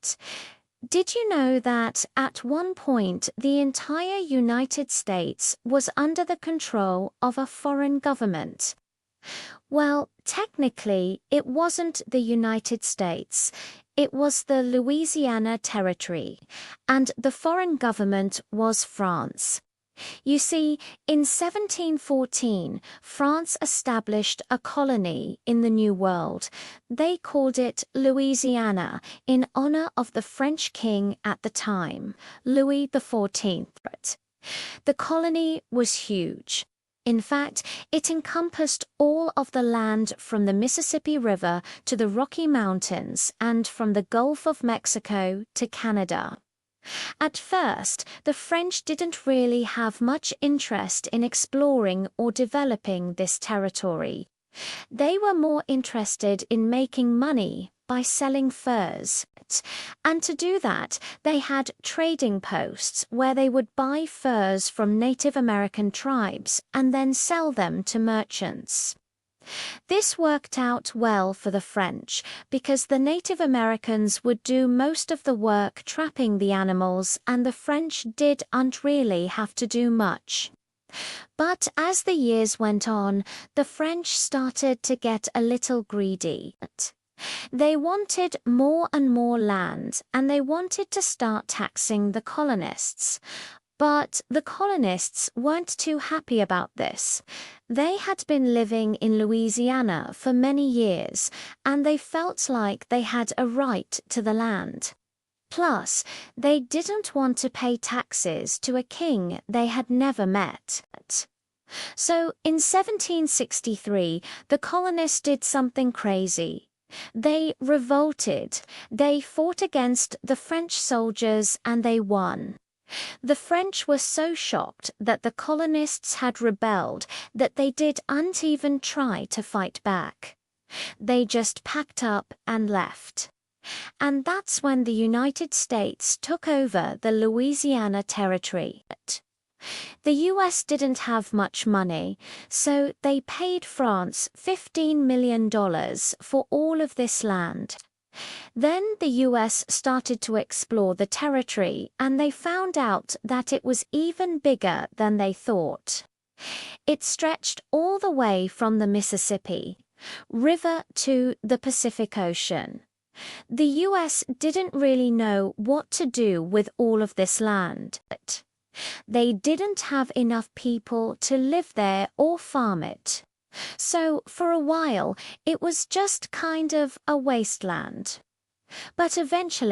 But did you know that at one point the entire United States was under the control of a foreign government? Well, technically, it wasn't the United States. It was the Louisiana Territory, and the foreign government was France. You see, in 1714, France established a colony in the New World. They called it Louisiana in honor of the French king at the time, Louis XIV. The colony was huge. In fact, it encompassed all of the land from the Mississippi River to the Rocky Mountains and from the Gulf of Mexico to Canada. At first, the French didn't really have much interest in exploring or developing this territory. They were more interested in making money by selling furs. And to do that, they had trading posts where they would buy furs from Native American tribes and then sell them to merchants. This worked out well for the French because the Native Americans would do most of the work trapping the animals and the French didn't really have to do much. But as the years went on, the French started to get a little greedy. They wanted more and more land, and they wanted to start taxing the colonists. But the colonists weren't too happy about this. They had been living in Louisiana for many years, and they felt like they had a right to the land. Plus, they didn't want to pay taxes to a king they had never met. So, in 1763, the colonists did something crazy. They revolted. They fought against the French soldiers and they won. The French were so shocked that the colonists had rebelled that they didn't even try to fight back. They just packed up and left. And that's when the United States took over the Louisiana Territory. The US didn't have much money, so they paid France $15 million for all of this land. Then the US started to explore the territory and they found out that it was even bigger than they thought. It stretched all the way from the Mississippi River to the Pacific Ocean. The US didn't really know what to do with all of this land. They didn't have enough people to live there or farm it. So, for a while, it was just kind of a wasteland. But eventually,